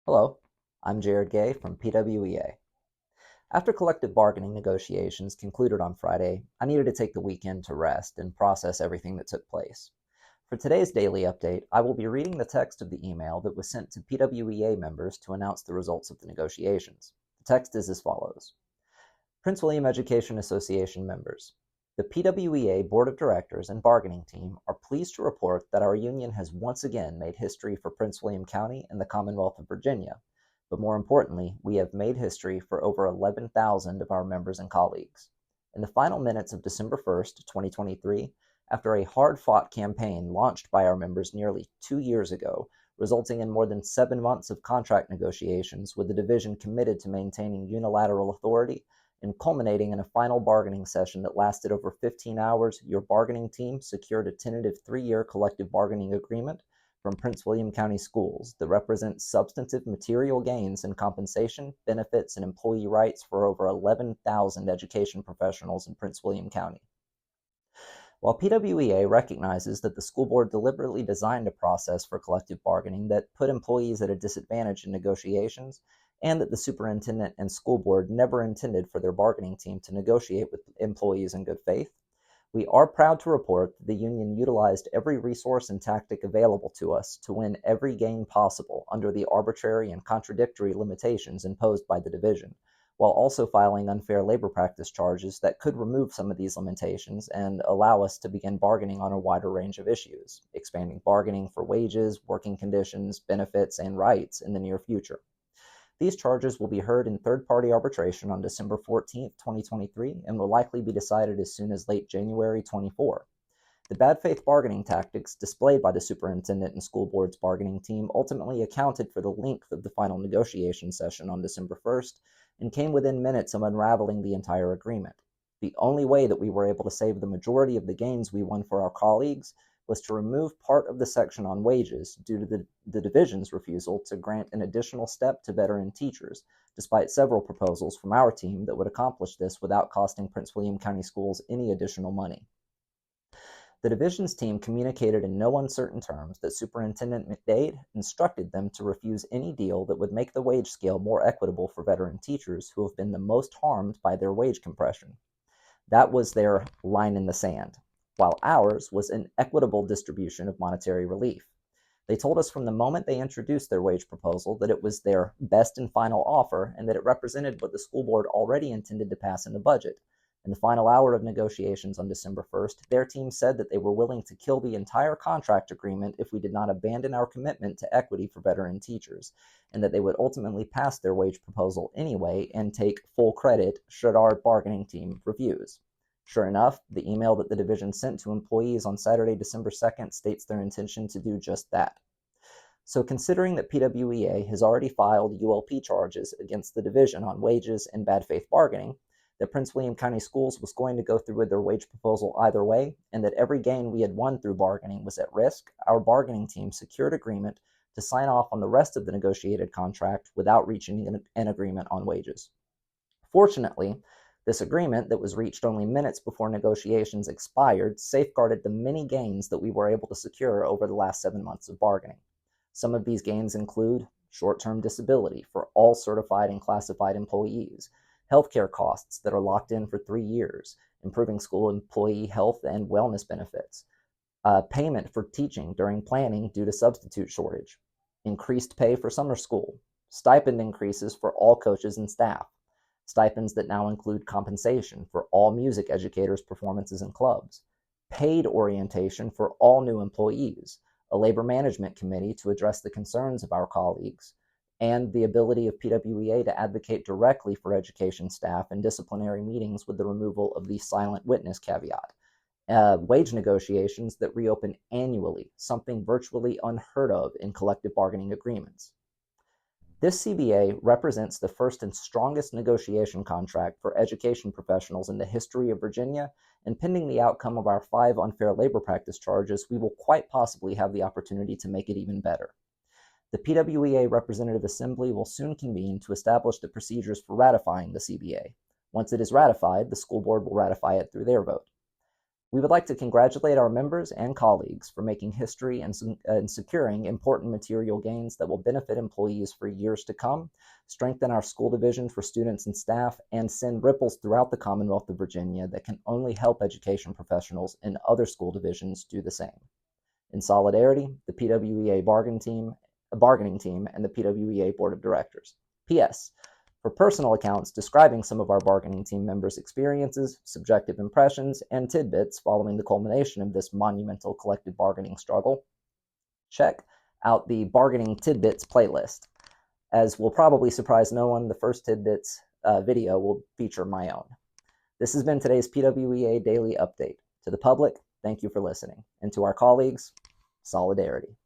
Hello, I'm Jared Gay from PWEA. After collective bargaining negotiations concluded on Friday, I needed to take the weekend to rest and process everything that took place. For today's daily update, I will be reading the text of the email that was sent to PWEA members to announce the results of the negotiations. The text is as follows. Prince William Education Association members. The PWEA Board of Directors and bargaining team are pleased to report that our union has once again made history for Prince William County and the Commonwealth of Virginia, but more importantly, we have made history for over 11,000 of our members and colleagues. In the final minutes of December 1st, 2023, after a hard-fought campaign launched by our members nearly 2 years ago, resulting in more than 7 months of contract negotiations with the division committed to maintaining unilateral authority, and culminating in a final bargaining session that lasted over 15 hours, your bargaining team secured a tentative 3-year collective bargaining agreement from Prince William County Schools that represents substantive material gains in compensation, benefits, and employee rights for over 11,000 education professionals in Prince William County. While PWEA recognizes that the school board deliberately designed a process for collective bargaining that put employees at a disadvantage in negotiations, and that the superintendent and school board never intended for their bargaining team to negotiate with employees in good faith, we are proud to report that the union utilized every resource and tactic available to us to win every gain possible under the arbitrary and contradictory limitations imposed by the division, while also filing unfair labor practice charges that could remove some of these limitations and allow us to begin bargaining on a wider range of issues, expanding bargaining for wages, working conditions, benefits, and rights in the near future. These charges will be heard in third-party arbitration on December 14, 2023, and will likely be decided as soon as late January 24. The bad faith bargaining tactics displayed by the superintendent and school board's bargaining team ultimately accounted for the length of the final negotiation session on December 1st and came within minutes of unraveling the entire agreement. The only way that we were able to save the majority of the gains we won for our colleagues was to remove part of the section on wages due to the division's refusal to grant an additional step to veteran teachers, despite several proposals from our team that would accomplish this without costing Prince William County Schools any additional money. The division's team communicated in no uncertain terms that Superintendent McDade instructed them to refuse any deal that would make the wage scale more equitable for veteran teachers who have been the most harmed by their wage compression. That was their line in the sand, while ours was an equitable distribution of monetary relief. They told us from the moment they introduced their wage proposal that it was their best and final offer and that it represented what the school board already intended to pass in the budget. In the final hour of negotiations on December 1st, their team said that they were willing to kill the entire contract agreement if we did not abandon our commitment to equity for veteran teachers, and that they would ultimately pass their wage proposal anyway and take full credit should our bargaining team refuse. Sure enough, the email that the division sent to employees on Saturday, December 2nd states their intention to do just that. So considering that PWEA has already filed ULP charges against the division on wages and bad faith bargaining, that Prince William County Schools was going to go through with their wage proposal either way, and that every gain we had won through bargaining was at risk, our bargaining team secured agreement to sign off on the rest of the negotiated contract without reaching an agreement on wages. Fortunately, this agreement that was reached only minutes before negotiations expired safeguarded the many gains that we were able to secure over the last 7 months of bargaining. Some of these gains include short-term disability for all certified and classified employees, healthcare costs that are locked in for 3 years, improving school employee health and wellness benefits, payment for teaching during planning due to substitute shortage, increased pay for summer school, stipend increases for all coaches and staff, stipends that now include compensation for all music educators' performances in clubs, paid orientation for all new employees, a labor management committee to address the concerns of our colleagues, and the ability of PWEA to advocate directly for education staff in disciplinary meetings with the removal of the silent witness caveat, wage negotiations that reopen annually, something virtually unheard of in collective bargaining agreements. This CBA represents the first and strongest negotiation contract for education professionals in the history of Virginia, and pending the outcome of our 5 unfair labor practice charges, we will quite possibly have the opportunity to make it even better. The PWEA Representative Assembly will soon convene to establish the procedures for ratifying the CBA. Once it is ratified, the school board will ratify it through their vote. We would like to congratulate our members and colleagues for making history and securing important material gains that will benefit employees for years to come, strengthen our school division for students and staff, and send ripples throughout the Commonwealth of Virginia that can only help education professionals in other school divisions do the same. In solidarity, the PWEA bargaining team, and the PWEA Board of Directors. P.S. For personal accounts describing some of our bargaining team members' experiences, subjective impressions, and tidbits following the culmination of this monumental collective bargaining struggle, check out the Bargaining Tidbits playlist. As will probably surprise no one, the first Tidbits video will feature my own. This has been today's PWEA Daily Update. To the public, thank you for listening. And to our colleagues, solidarity.